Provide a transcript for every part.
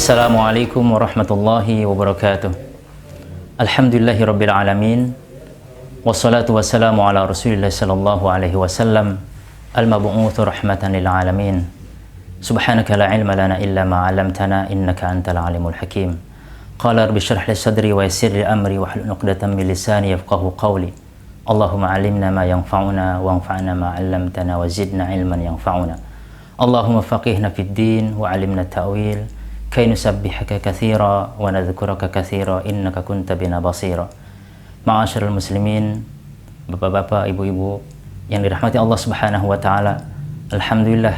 Assalamualaikum warahmatullahi wabarakatuh. Alhamdulillahi rabbil alamin. Wassalatu wassalamu ala Rasulillah sallallahu alaihi wasallam al-mab'utsu rahmatan lil alamin. Subhanaka la ilma lana illa ma 'allamtana innaka antal alimul hakim. Qala rabbi shrah li sadri wa yassir li amri wahlul 'uqdatam min lisani yafqahu qawli. Allahumma 'allimna ma yanfa'una wanfa'na ma 'allamtana wa zidna ilman yanfa'una. Allahumma faqihna fid din wa 'allimna ta'wil. Kay nusabbihaka katsira wa nadhkuraka katsira innaka kunta bina basira. Ma'asyiral muslimin, bapak-bapak, ibu-ibu yang dirahmati Allah Subhanahu wa taala. Alhamdulillah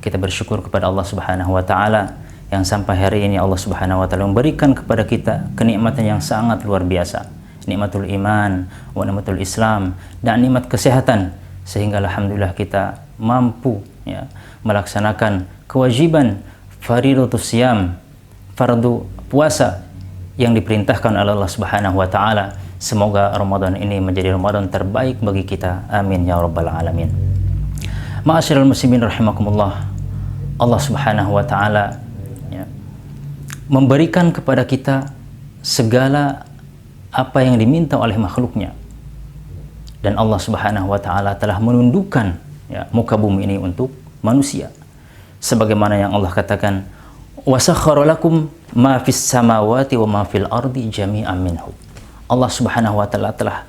kita bersyukur kepada Allah Subhanahu wa taala yang sampai hari ini Allah Subhanahu wa taala memberikan kepada kita kenikmatan yang sangat luar biasa. Nikmatul iman, wa nikmatul Islam, dan nikmat kesehatan, sehingga alhamdulillah kita mampu melaksanakan kewajiban fardhatus siyam, fardu puasa yang diperintahkan oleh Allah Subhanahu wa taala. Semoga Ramadan ini menjadi Ramadan terbaik bagi kita. Amin ya rabbal alamin. Ma'asyiral muslimin rahimakumullah. Allah Subhanahu wa taala memberikan kepada kita segala apa yang diminta oleh makhluknya. Dan Allah Subhanahu wa taala telah menundukkan muka bumi ini untuk manusia. Sebagaimana yang Allah katakan, wasakhkhara lakum ma fis samawati wa ma fil ardi jami'an minhu. Allah Subhanahu wa taala telah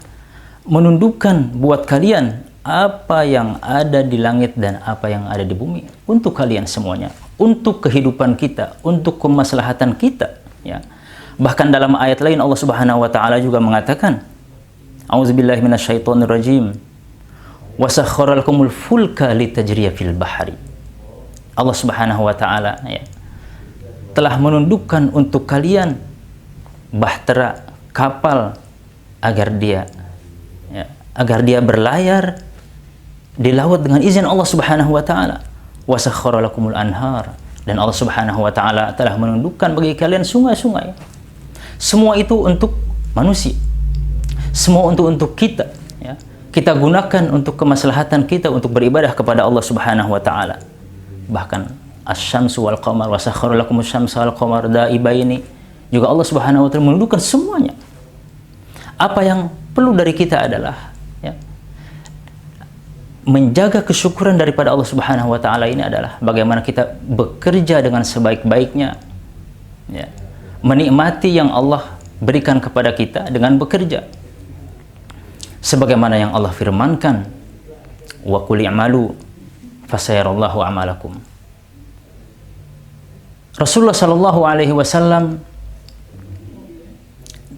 menundukkan buat kalian apa yang ada di langit dan apa yang ada di bumi untuk kalian semuanya, untuk kehidupan kita, untuk kemaslahatan kita, ya. Bahkan dalam ayat lain Allah Subhanahu wa taala juga mengatakan, A'udzubillahi minasyaitonir rajim. Wasakhkhara lakumul fulka litajriya fil bahri. Allah Subhanahu wa taala telah menundukkan untuk kalian bahtera, kapal, agar dia berlayar di laut dengan izin Allah Subhanahu wa taala. Wasakhkhara lakumul anhar, dan Allah Subhanahu wa taala telah menundukkan bagi kalian sungai-sungai. Semua itu untuk manusia. Semua untuk kita, ya. Kita gunakan untuk kemaslahatan kita, untuk beribadah kepada Allah Subhanahu wa taala. Bahkan asy-syamsu wal qamar wa sakhkhara lakumus syamsa wal qamar da'ibaini, juga Allah Subhanahu wa taala menundukkan semuanya. Apa yang perlu dari kita adalah menjaga kesyukuran daripada Allah Subhanahu wa taala ini adalah bagaimana kita bekerja dengan sebaik-baiknya, menikmati yang Allah berikan kepada kita dengan bekerja. Sebagaimana yang Allah firmankan, wa qul i'malu fasayarallahu a'malakum. Rasulullah sallallahu alaihi wasallam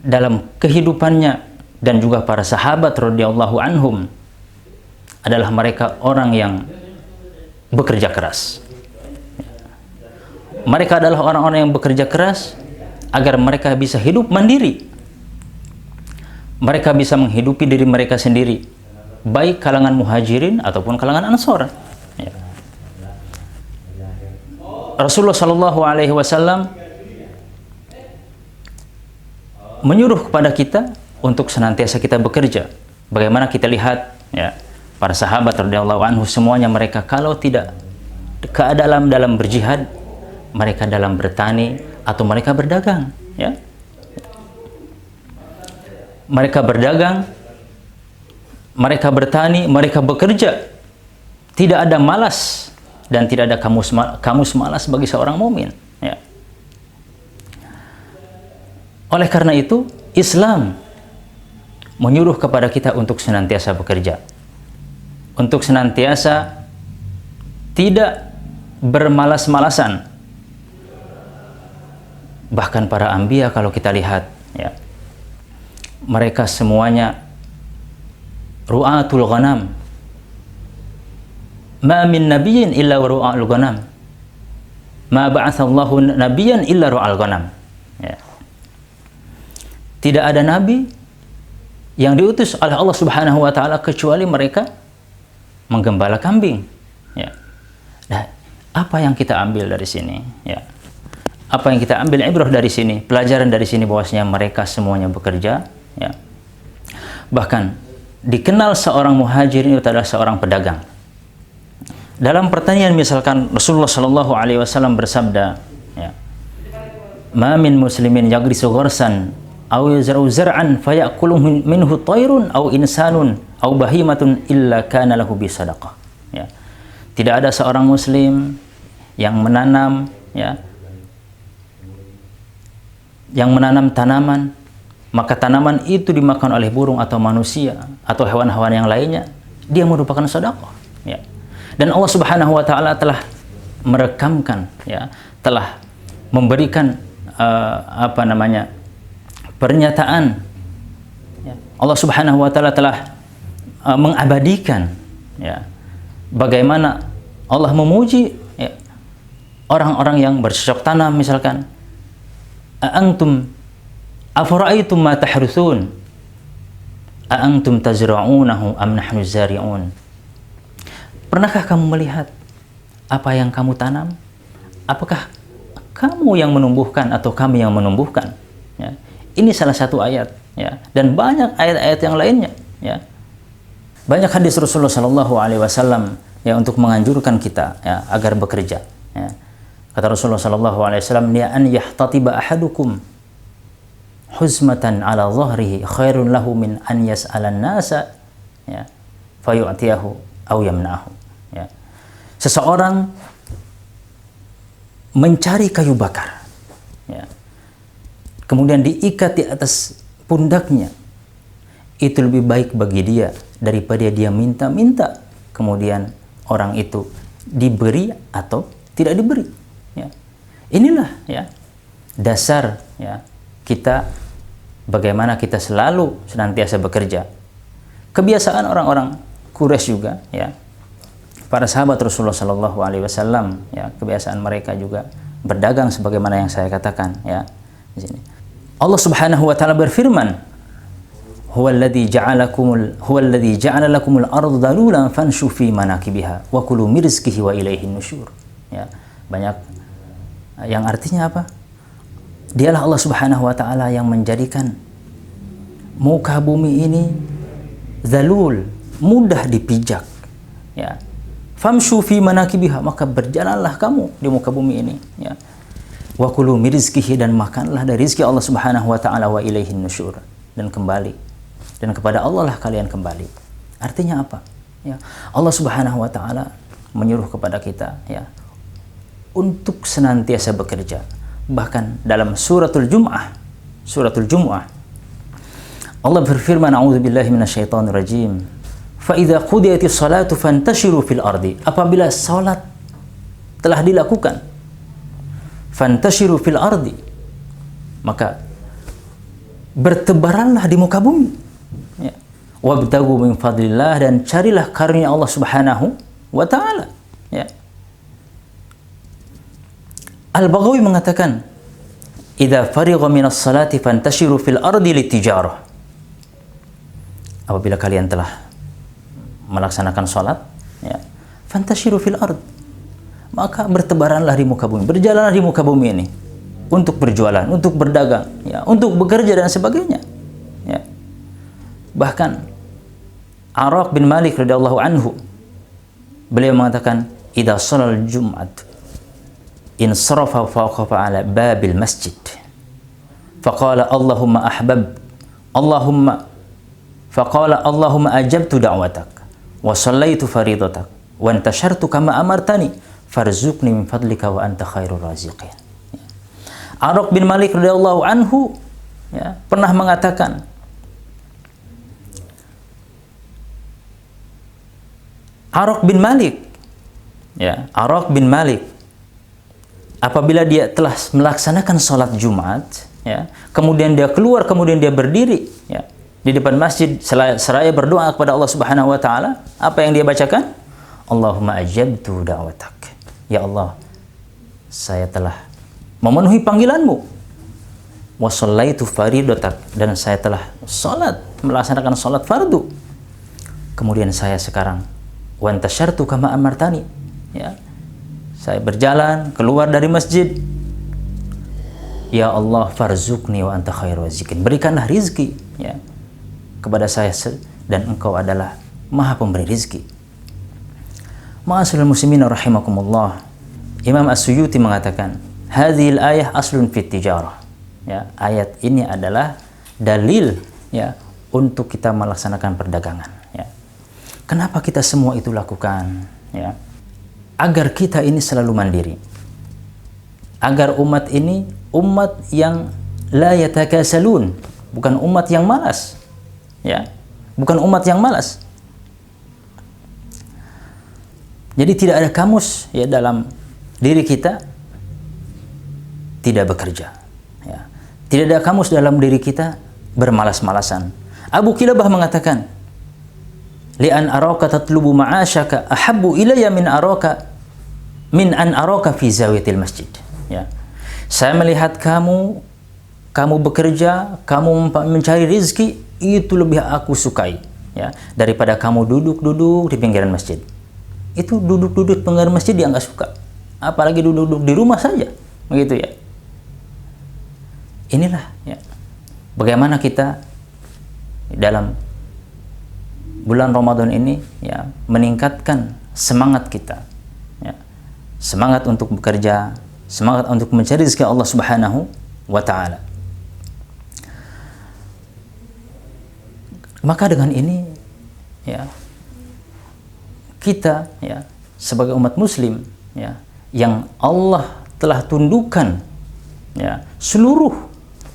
dalam kehidupannya dan juga para sahabat radhiyallahu anhum adalah mereka orang yang bekerja keras. Mereka adalah orang-orang yang bekerja keras agar mereka bisa hidup mandiri. Mereka bisa menghidupi diri mereka sendiri, baik kalangan muhajirin ataupun kalangan ansor. Rasulullah Shallallahu Alaihi Wasallam menyuruh kepada kita untuk senantiasa kita bekerja. Bagaimana kita lihat, para sahabat radhiyallahu anhu semuanya mereka kalau tidak dalam berjihad, mereka dalam bertani atau mereka berdagang, Mereka berdagang, mereka bertani, mereka bekerja. Tidak ada malas dan tidak ada kamus malas bagi seorang mukmin. Oleh karena itu, Islam menyuruh kepada kita untuk senantiasa bekerja, untuk senantiasa tidak bermalas-malasan. Bahkan para anbiya kalau kita lihat, mereka semuanya ru'atul ghanam. Ma min nabiyyin illa ru'al ghanam. Ma ba'atsallahu nabiyyan illa ru'al ghanam. Tidak ada nabi yang diutus oleh Allah Subhanahu wa taala kecuali mereka menggembala kambing. Nah, apa yang kita ambil dari sini? Apa yang kita ambil ibrah dari sini? Pelajaran dari sini bahwasanya mereka semuanya bekerja. Bahkan dikenal seorang muhajirin itu adalah seorang pedagang. Dalam pertanian misalkan Rasulullah Shallallahu Alaihi Wasallam bersabda, ma min muslimin yagrisu gharsan aw yazra'u zar'an fayakulu minhu tayrun aw insanun aw bahimatun illa kana lahu bi sadaqah. Ya. Tidak ada seorang muslim yang menanam, ya, yang menanam tanaman, maka tanaman itu dimakan oleh burung atau manusia atau hewan-hewan yang lainnya, dia merupakan sedekah, ya. Dan Allah Subhanahu wa taala telah merekamkan, ya, telah memberikan pernyataan, ya. Allah Subhanahu wa taala telah mengabadikan, ya, bagaimana Allah memuji, ya, orang-orang yang bercocok tanam, misalkan A'antum afara'aytum ma tahrusun a'antum tazra'unahu am nahnu zari'un. Pernahkah kamu melihat apa yang kamu tanam? Apakah kamu yang menumbuhkan atau kami yang menumbuhkan? Ya. Ini salah satu ayat, ya, dan banyak ayat-ayat yang lainnya, ya. Banyak hadis Rasulullah Shallallahu Alaihi Wasallam, ya, untuk menganjurkan kita, ya, agar bekerja, ya. Kata Rasulullah Shallallahu Alaihi Wasallam, ya, an yahtatiba ahadukum huzmatan ala dhahrihi khairun lahu min an yas'alan nasa, ya, fayu'tiyahu aw yamna'ahu, ya. Seseorang mencari kayu bakar, ya, kemudian diikat di atas pundaknya, itu lebih baik bagi dia daripada dia minta-minta kemudian orang itu diberi atau tidak diberi, ya. Inilah, ya, dasar, ya, kita, bagaimana kita selalu senantiasa bekerja. Kebiasaan orang-orang Quraisy juga, ya, para sahabat Rasulullah Shallallahu Alaihi Wasallam, ya, kebiasaan mereka juga berdagang sebagaimana yang saya katakan, ya, di sini. Allah Subhanahu wa taala berfirman, huwallazi ja'ala lakumul arda dalulan fanshu fi manakibiha wa kulu min rizqihi wa ilaihin nusyur. Ya, banyak yang artinya apa? Dialah Allah Subhanahu wa taala yang menjadikan muka bumi ini zalul, mudah dipijak, ya. Famshu fi manakibiha, maka berjalanlah kamu di muka bumi ini, ya. Wa kulu min rizqihi, dan makanlah dari rezeki Allah Subhanahu wa taala, wa ilaihin nusyur, dan kembali, dan kepada Allah lah kalian kembali. Artinya apa? Ya, Allah Subhanahu wa taala menyuruh kepada kita, ya, untuk senantiasa bekerja. Bahkan dalam suratul Jumu'ah, Allah berfirman, a'udzubillahi minasyaitonir rajim. Fa idza qudiyatis salatu fantashiru fil ardi. Apabila salat telah dilakukan, fantashiru fil ardi, maka bertebaranlah di muka bumi, ya. Wabtagu min fadlillah, dan carilah karunia Allah Subhanahu wa taala, ya. Al-Baghawi mengatakan, idza farigha minas salati fantashiru fil ardi litijarah. Apabila kalian telah melaksanakan salat, ya, fantashiru fil ard, maka bertebaranlah di muka bumi, berjalanlah di muka bumi ini untuk berjualan, untuk berdagang, ya, untuk bekerja dan sebagainya, ya. Bahkan Araq bin Malik radhiyallahu anhu, beliau mengatakan, idza shalal jum'at insarafa fawqafa ala babil masjid faqala Allahumma ajabtu da'watak wa sallaitu faridatak wa antashartu kama amartani farzuqni min fadlika wa anta khairur raziqin. Araq bin Malik radhiyallahu anhu, ya, pernah mengatakan, Araq bin Malik apabila dia telah melaksanakan sholat Jumat, ya, kemudian dia keluar, kemudian dia berdiri, ya, di depan masjid seraya berdoa kepada Allah Subhanahu wa taala, apa yang dia bacakan? Allahumma ajabtu da'watak. Ya Allah, saya telah memenuhi panggilanmu. Wa shallaitu faridatak, dan saya telah melaksanakan sholat fardu. Kemudian saya sekarang wa antashartu kama amartani, ya, saya berjalan keluar dari masjid. Ya Allah, farzuqni wa anta khairur raziqin, berikanlah rizki, ya, kepada saya, dan engkau adalah maha pemberi rizki. Ma'asyiral muslimin rahimakumullah, Imam As-Suyuti mengatakan, hadhil ayah aslun fit tijarah. Ya, ayat ini adalah dalil ya untuk kita melaksanakan perdagangan ya. Kenapa kita semua itu lakukan ya? Agar kita ini selalu mandiri. Agar umat ini umat yang la yatakasalun, bukan umat yang malas. Ya. Bukan umat yang malas. Jadi tidak ada kamus ya dalam diri kita tidak bekerja. Ya. Tidak ada kamus dalam diri kita bermalas-malasan. Abu Kilabah mengatakan, li'an araka tatlubu ma'asyaka ahabbu ilayya min an araka fi zawiyatil masjid. Ya. Saya melihat kamu bekerja, kamu mencari rizki, itu lebih aku sukai ya daripada kamu duduk-duduk di pinggiran masjid. Itu duduk-duduk pinggiran masjid dia nggak suka, apalagi duduk-duduk di rumah saja, begitu ya. Inilah ya bagaimana kita dalam bulan Ramadan ini ya meningkatkan semangat kita ya. Semangat untuk bekerja, semangat untuk mencari rezeki Allah Subhanahu wa taala. Maka dengan ini ya kita ya sebagai umat muslim ya yang Allah telah tundukkan ya seluruh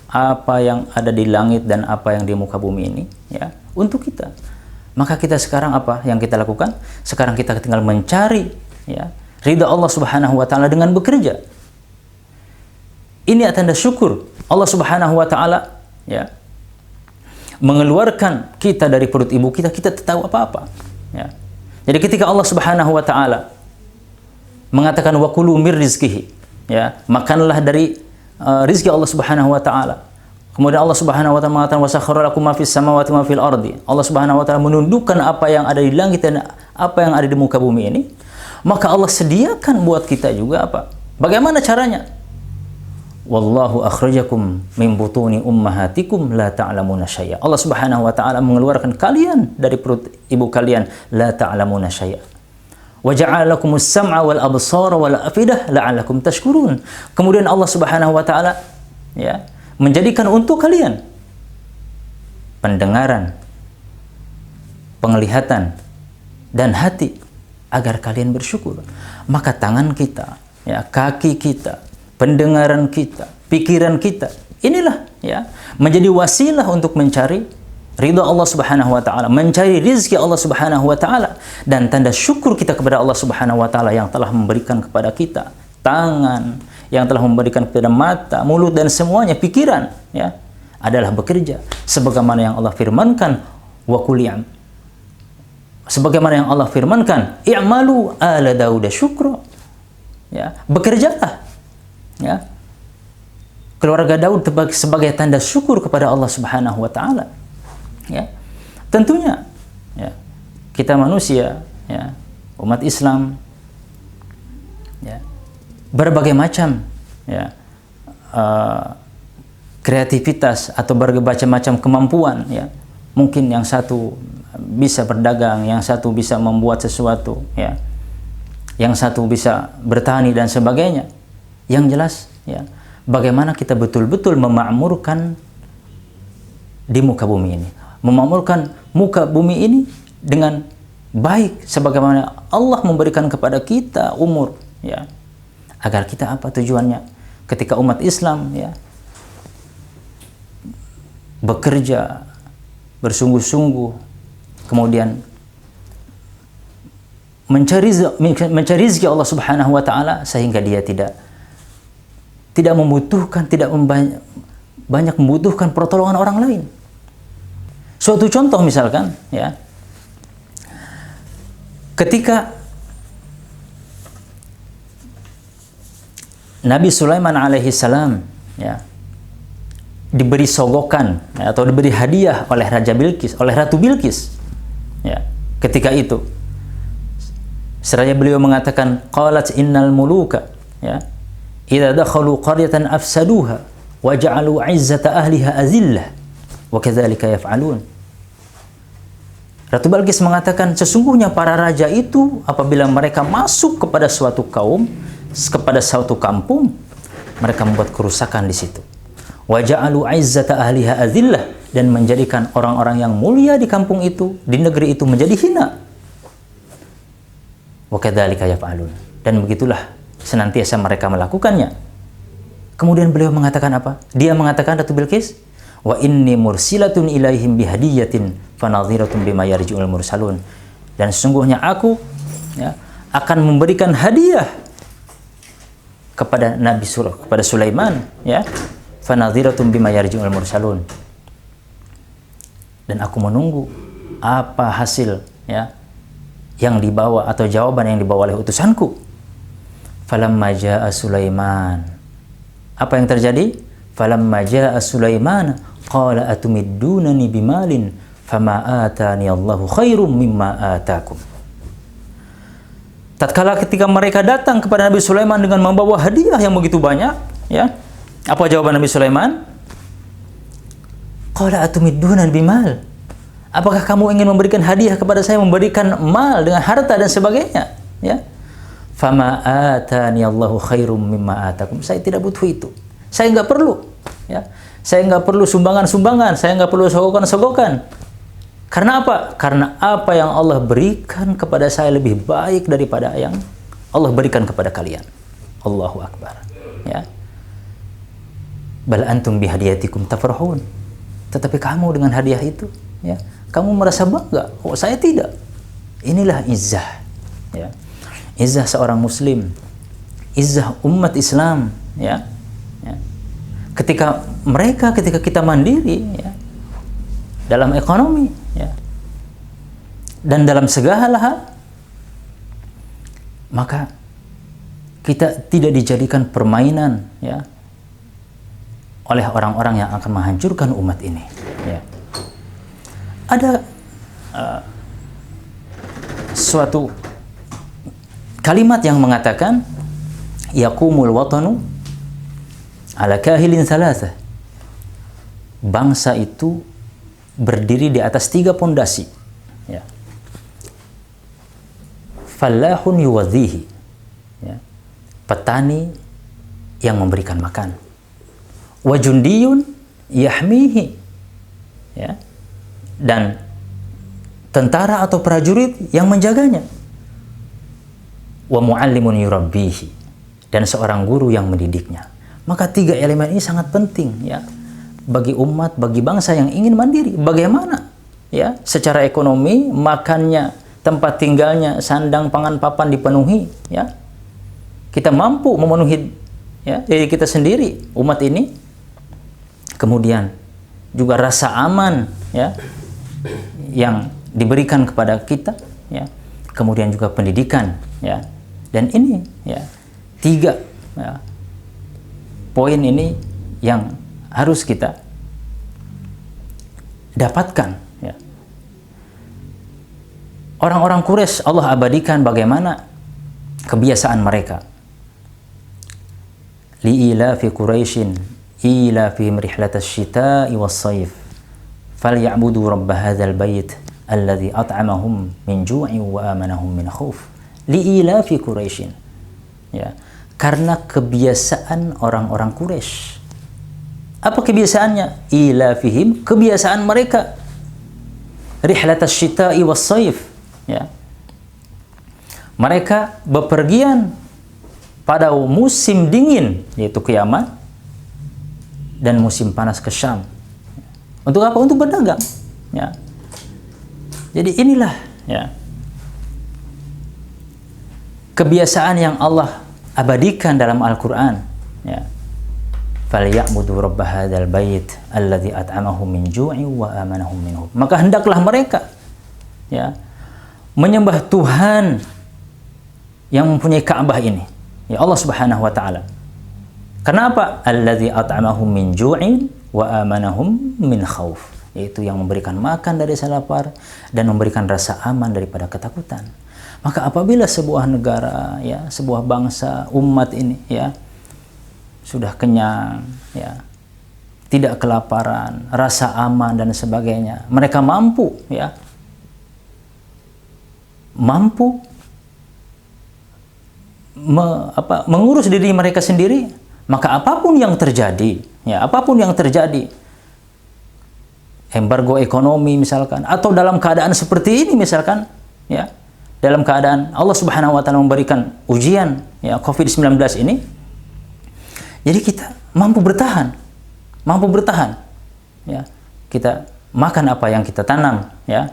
apa yang ada di langit dan apa yang di muka bumi ini ya untuk kita. Maka kita sekarang apa yang kita lakukan? Sekarang kita tinggal mencari ya ridha Allah Subhanahu wa taala dengan bekerja. Ini tanda syukur Allah Subhanahu wa taala ya mengeluarkan kita dari perut ibu kita tak tahu apa-apa ya. Jadi ketika Allah Subhanahu wa taala mengatakan wa kulu mir rizqihi ya, makanlah dari rizki Allah Subhanahu wa taala. Kemudian Allah Subhanahu wa taala mengatakan wasakhkhara lakum ma fis samawati ma fil ardi. Allah Subhanahu wa taala menundukkan apa yang ada di langit dan apa yang ada di muka bumi ini. Maka Allah sediakan buat kita juga apa? Bagaimana caranya? Wallahu akhrajakum min butuni ummahatikum la ta'lamuna syai'a. Allah Subhanahu wa taala mengeluarkan kalian dari perut ibu kalian la ta'lamuna syai'a. Wa ja'ala lakumus sam'a wal absara wal afidah la'allakum tashkurun. Kemudian Allah Subhanahu wa taala ya menjadikan untuk kalian pendengaran, penglihatan dan hati agar kalian bersyukur. Maka tangan kita, ya, kaki kita, pendengaran kita, pikiran kita, inilah ya menjadi wasilah untuk mencari ridha Allah Subhanahu wa taala, mencari rizki Allah Subhanahu wa taala, dan tanda syukur kita kepada Allah Subhanahu wa taala yang telah memberikan kepada kita tangan, yang telah memberikan kepada mata, mulut dan semuanya, pikiran ya, adalah bekerja sebagaimana yang Allah firmankan wa qul sebagaimana yang Allah firmankan i'malu ala Daud syukra, ya, bekerjalah ya keluarga Daud sebagai tanda syukur kepada Allah Subhanahu wa taala ya. Tentunya ya kita manusia ya, umat Islam ya, berbagai macam ya kreativitas atau berbagai macam kemampuan ya. Mungkin yang satu bisa berdagang, yang satu bisa membuat sesuatu ya, yang satu bisa bertani dan sebagainya. Yang jelas ya, bagaimana kita betul-betul memakmurkan di muka bumi ini, memakmurkan muka bumi ini dengan baik sebagaimana Allah memberikan kepada kita umur ya, agar kita apa tujuannya ketika umat Islam ya bekerja bersungguh-sungguh, kemudian mencari rezeki Allah Subhanahu wa taala, sehingga dia tidak membutuhkan, banyak membutuhkan pertolongan orang lain. Suatu contoh misalkan ya, ketika Nabi Sulaiman alaihi salam ya diberi sogokan ya, atau diberi hadiah oleh Raja Bilqis, oleh Ratu Bilqis ya, ketika itu seraya beliau mengatakan qalat innal muluka ya idza dakhalu qaryatan afsaduha wa ja'alu 'izzata ahliha azillah wa kadzalika yaf'alun. Ratu Bilqis mengatakan sesungguhnya para raja itu apabila mereka masuk kepada suatu kaum, kepada suatu kampung, mereka membuat kerusakan di situ. Wa ja'alu 'izzata ahliha adillah, dan menjadikan orang-orang yang mulia di kampung itu, di negeri itu menjadi hina. Wa kadzalika yaf'alun, dan begitulah senantiasa mereka melakukannya. Kemudian beliau mengatakan apa? Dia mengatakan, Ratu Bilqis, wa inni mursilatun ilaihim bihadiyatin fanadhiratun bima yarji'ul mursalun, dan sesungguhnya aku akan memberikan hadiah kepada kepada Sulaiman, fanadhiratun bima yarji'ul mursalun, dan aku menunggu apa hasil yang dibawa atau jawaban yang dibawa oleh utusanku. Falamma jaa Sulaiman, apa yang terjadi? Falamma jaa Sulaiman qala atumiddunani bimalin fama atani Allahu khairum mimma atakum. Tatkala ketika mereka datang kepada Nabi Sulaiman dengan membawa hadiah yang begitu banyak, apa jawaban Nabi Sulaiman? Qala atumiddunani bimal, apakah kamu ingin memberikan hadiah kepada saya, memberikan mal dengan harta dan sebagainya? Fama atani Allahu khairum mimma atakum. Saya tidak butuh itu. Saya nggak perlu. Saya nggak perlu sumbangan-sumbangan. Saya nggak perlu sogokan-sogokan. Karena apa? Karena apa yang Allah berikan kepada saya lebih baik daripada yang Allah berikan kepada kalian. Allahu Akbar. Bal antum bihadiyatikum tafrahun. Tetapi kamu dengan hadiah itu, kamu merasa bangga. Oh, saya tidak. Inilah izzah. Izzah seorang muslim, izzah umat Islam, ketika kita mandiri, dalam ekonomi, dan dalam segala hal, maka kita tidak dijadikan permainan, oleh orang-orang yang akan menghancurkan umat ini. Ada suatu kalimat yang mengatakan, yaqumul watanu ala kahilin thalatha. Bangsa itu berdiri di atas 3 pondasi. Fallahun yuwadhihi, petani yang memberikan makan. Wa jundiyun yahmihi, dan tentara atau prajurit yang menjaganya. Wa muallimun yurabbihi, dan seorang guru yang mendidiknya. Maka 3 elemen ini sangat penting, bagi umat, bagi bangsa yang ingin mandiri. Bagaimana secara ekonomi, makannya, tempat tinggalnya, sandang, pangan, papan dipenuhi, kita mampu memenuhi diri kita sendiri, umat ini. Kemudian juga rasa aman yang diberikan kepada kita, kemudian juga pendidikan, dan ini 3 poin ini yang harus kita dapatkan. Orang-orang Quraisy, Allah abadikan bagaimana kebiasaan mereka. Li'ilafi Quraisyin ilafihim rihlatas syita'i was-sayf falyabudu rabb hadzal bait alladzi at'amahum min ju'in wa amanahum min khauf. Li'ilafi Quraisyin, karena kebiasaan orang-orang Quraisy. Apa kebiasaannya? Ilafihim, kebiasaan mereka, rihlatas syita'i was-sayf, mereka bepergian pada musim dingin, yaitu ke Yaman, dan musim panas ke Syam. Untuk apa? Untuk berdagang. Jadi inilah kebiasaan yang Allah abadikan dalam Al-Quran. Falyabudu rabb hadzal bait alladzi at'amahum min ju'in wa amanahum min khauf. Maka hendaklah mereka menyembah Tuhan yang mempunyai Ka'bah ini, Allah Subhanahu wa taala. Kenapa? Alladzi at'amahum min ju'in wa amanahum min khauf, yaitu yang memberikan makan dari rasa lapar dan memberikan rasa aman daripada ketakutan. Maka apabila sebuah negara, sebuah bangsa, umat ini sudah kenyang, tidak kelaparan, rasa aman dan sebagainya, mereka mampu mengurus diri mereka sendiri, Maka apapun yang terjadi, ya apapun yang terjadi, embargo ekonomi misalkan, atau dalam keadaan seperti ini misalkan, ya dalam keadaan Allah Subhanahu wa taala memberikan ujian ya COVID-19 ini, jadi kita mampu bertahan, ya kita makan apa yang kita tanam, ya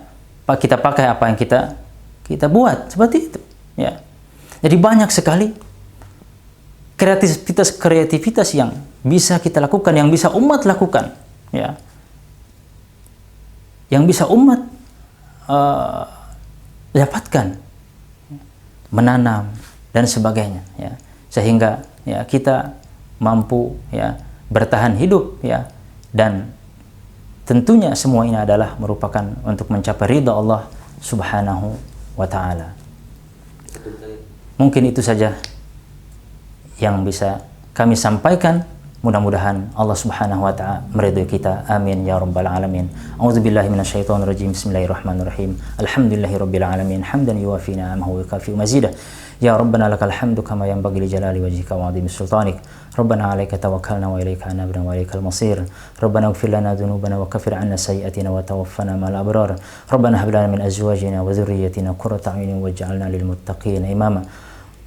kita pakai apa yang kita buat, seperti itu, ya. Jadi banyak sekali kreativitas yang bisa kita lakukan, yang bisa umat lakukan, ya, yang bisa umat dapatkan, menanam dan sebagainya, ya, sehingga ya kita mampu ya bertahan hidup, ya, dan tentunya semua ini adalah merupakan untuk mencapai ridha Allah Subhanahu wa taala. Mungkin itu saja yang bisa kami sampaikan. Mudah-mudahan Allah Subhanahu wa taala meridhai kita. Amin ya rabbal alamin. A'udzubillahi minasyaitonir rajim. Bismillahirrahmanirrahim. Alhamdulillahirabbil alamin. Hamdan yuwafi ni'amahu wa yukafi mazidah. Ya rabbana lakal hamdu kama yanbaghi li jalali wajhika wa 'azimi sultanik. Rabbana 'alaika tawakkalna wa ilaika anabna wa ilaikal masir. Rabbana ighfir lana dhunubana wa kaffir 'anna sayyi'atina wa tawaffana ma'al abrar. Rabbana hab lana min azwajina wa dhurriyyatina qurrata a'yunin waj'alna lil muttaqina imama.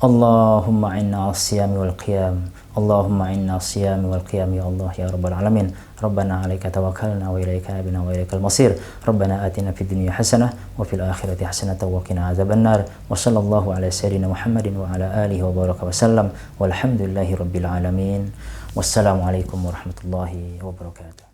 Allahumma inna as-siyami wal qiyam. Allahumma inna as-siyami wal qiyam ya Allah ya rabbal alamin. Rabbana 'alaika tawakkalna wa ilaika anabna wa ilaikal masir. Rabbana atina fid dunya hasanah wa fil akhirati hasanah wa qina adzabannar. Wa sallallahu ala sayyidina Muhammadin wa ala alihi wa baraka wa sallam. Walhamdulillahi rabbil alamin. Wassalamu alaikum warahmatullahi wabarakatuh.